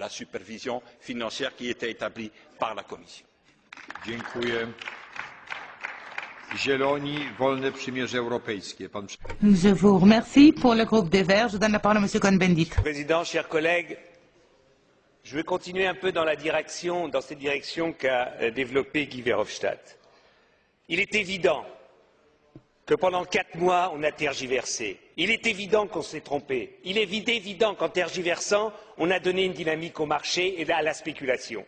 la supervision financière qui était établie par la Commission. Dziękuję. Zieloni, Wolne Przymierze Europejskie. Je vous remercie. Pour le groupe des Verts, je donne la parole à M. Cohn-Bendit. Président, chers collègues, je vais continuer un peu dans cette direction qu'a développée Guy Verhofstadt. Il est évident que pendant 4 mois, on a tergiversé. Il est évident qu'on s'est trompé. Il est évident qu'en tergiversant, on a donné une dynamique au marché et à la spéculation.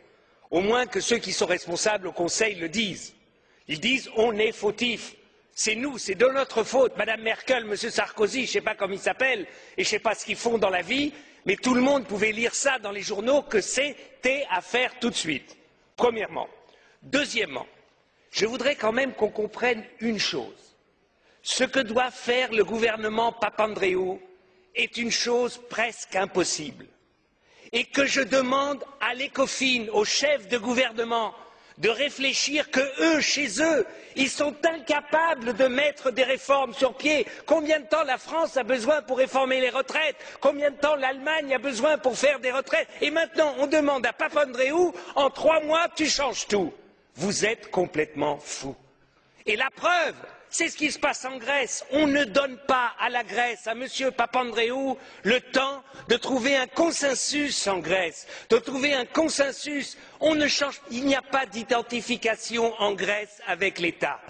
Au moins que ceux qui sont responsables au Conseil le disent. Ils disent on est fautifs. C'est nous, c'est de notre faute. Madame Merkel, Monsieur Sarkozy, je ne sais pas comment ils s'appellent et je ne sais pas ce qu'ils font dans la vie, mais tout le monde pouvait lire ça dans les journaux que c'était à faire tout de suite. Premièrement. Deuxièmement, je voudrais quand même qu'on comprenne une chose. Ce que doit faire le gouvernement Papandréou est une chose presque impossible. Et que je demande à l'ECOFIN, aux chefs de gouvernement, de réfléchir que eux, chez eux, ils sont incapables de mettre des réformes sur pied. Combien de temps la France a besoin pour réformer les retraites? Combien de temps l'Allemagne a besoin pour faire des retraites? Et maintenant, on demande à Papandréou, en 3 mois, tu changes tout. Vous êtes complètement fous. Et la preuve, c'est ce qui se passe en Grèce. On ne donne pas à la Grèce, à M. Papandréou, le temps de trouver un consensus en Grèce, de trouver un consensus. Il n'y a pas d'identification en Grèce avec l'État.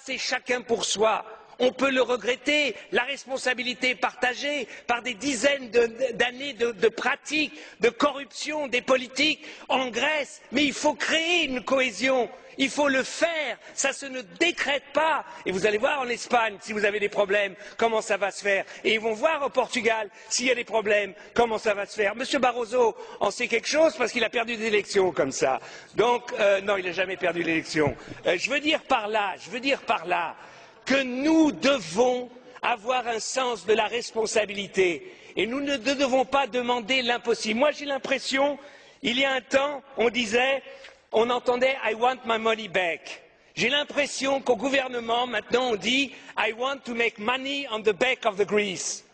C'est chacun pour soi. On peut le regretter, la responsabilité est partagée par des dizaines d'années de pratiques, de corruption des politiques en Grèce, mais il faut créer une cohésion. Il faut le faire, ça se ne décrète pas. Et vous allez voir en Espagne, si vous avez des problèmes, comment ça va se faire. Et ils vont voir au Portugal, s'il y a des problèmes, comment ça va se faire. Monsieur Barroso en sait quelque chose parce qu'il a perdu des élections comme ça. Donc, non, il n'a jamais perdu l'élection. Je veux dire par là que nous devons avoir un sens de la responsabilité. Et nous ne devons pas demander l'impossible. Moi, j'ai l'impression, il y a un temps, on entendait I want my money back. J'ai l'impression qu'au gouvernement, maintenant, on dit I want to make money on the back of the Greece.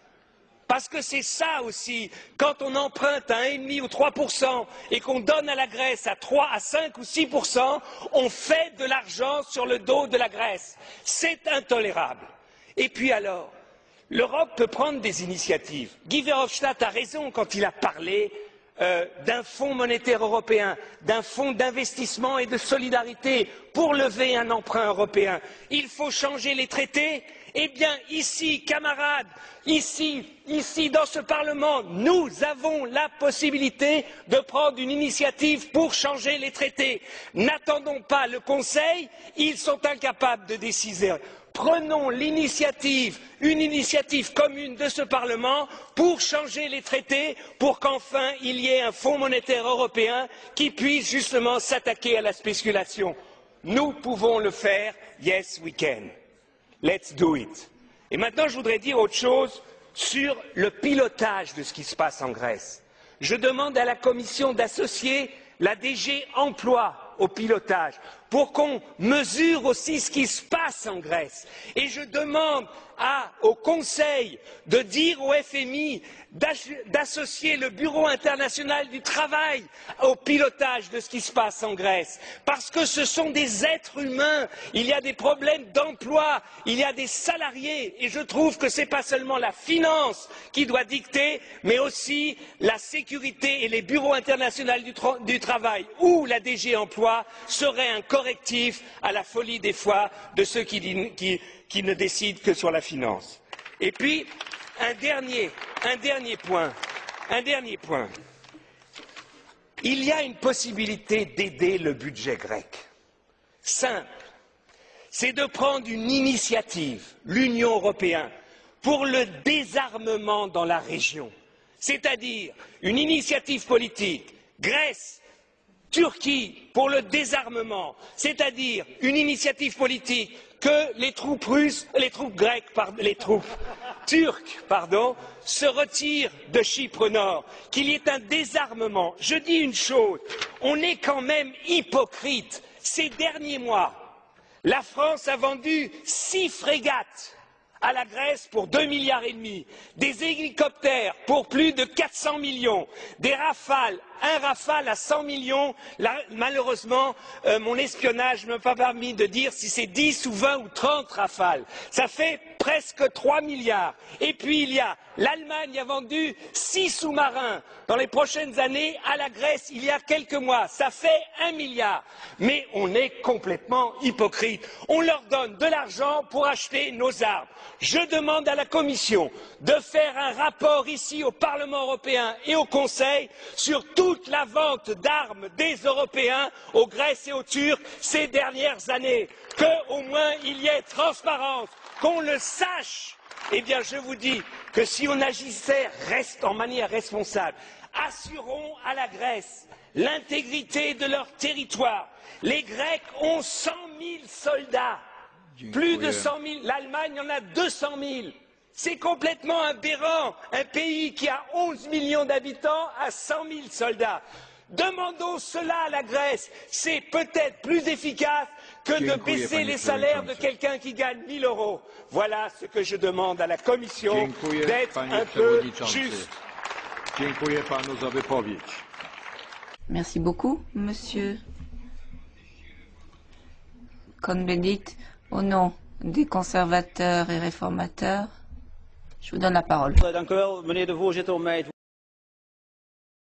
Parce que c'est ça aussi, quand on emprunte à 1,5 ou 3% et qu'on donne à la Grèce à 3, à 5 ou 6%, on fait de l'argent sur le dos de la Grèce. C'est intolérable. Et puis alors, l'Europe peut prendre des initiatives. Guy Verhofstadt a raison quand il a parlé d'un fonds monétaire européen, d'un fonds d'investissement et de solidarité pour lever un emprunt européen. Il faut changer les traités. Eh bien, ici, camarades, ici, dans ce Parlement, nous avons la possibilité de prendre une initiative pour changer les traités. N'attendons pas le Conseil, ils sont incapables de décider. Prenons l'initiative, une initiative commune de ce Parlement pour changer les traités, pour qu'enfin il y ait un fonds monétaire européen qui puisse justement s'attaquer à la spéculation. Nous pouvons le faire, yes we can. Let's do it. Et maintenant, je voudrais dire autre chose sur le pilotage de ce qui se passe en Grèce. Je demande à la Commission d'associer la DG Emploi au pilotage pour qu'on mesure aussi ce qui se passe en Grèce. Et je demande au Conseil de dire au FMI d'associer le Bureau international du travail au pilotage de ce qui se passe en Grèce. Parce que ce sont des êtres humains, il y a des problèmes d'emploi, il y a des salariés. Et je trouve que ce n'est pas seulement la finance qui doit dicter, mais aussi la sécurité et les bureaux internationaux du travail ou la DG Emploi seraient un correctif à la folie des fois de ceux qui ne décident que sur la finance. Et puis, un dernier point. Il y a une possibilité d'aider le budget grec. Simple. C'est de prendre une initiative, l'Union européenne, pour le désarmement dans la région. C'est-à-dire une initiative politique, Grèce, Turquie, pour le désarmement, c'est-à-dire une initiative politique que les troupes turques, se retirent de Chypre Nord, qu'il y ait un désarmement. Je dis une chose, on est quand même hypocrite. Ces derniers mois, la France a vendu 6 frégates à la Grèce pour 2,5 milliards, des hélicoptères pour plus de 400 millions, des Rafales, un Rafale à 100 millions. Là, malheureusement, mon espionnage ne m'a pas permis de dire si c'est 10 ou 20 ou 30 Rafales. Ça fait presque 3 milliards. Et puis il y a l'Allemagne a vendu 6 sous-marins dans les prochaines années à la Grèce il y a quelques mois. Ça fait 1 milliard. Mais on est complètement hypocrite. On leur donne de l'argent pour acheter nos armes. Je demande à la Commission de faire un rapport ici au Parlement européen et au Conseil sur toute la vente d'armes des Européens aux Grecs et aux Turcs ces dernières années. Qu'au moins il y ait transparence, qu'on le sache. Eh bien, je vous dis que si on agissait en manière responsable, assurons à la Grèce l'intégrité de leur territoire. Les Grecs ont 100 000 soldats. Plus de 100 000, l'Allemagne en a 200 000. C'est complètement aberrant. Un pays qui a 11 millions d'habitants a 100 000 soldats. Demandons cela à la Grèce. C'est peut-être plus efficace que de baisser les salaires de quelqu'un qui gagne 1 000 €. Voilà ce que je demande à la Commission, d'être un peu juste. Dziękuję panu za wypowiedź. Merci beaucoup, monsieur Cohn-Bendit. Au nom des conservateurs et réformateurs, je vous donne la parole. Dank u wel, meneer de voorzitter, om mij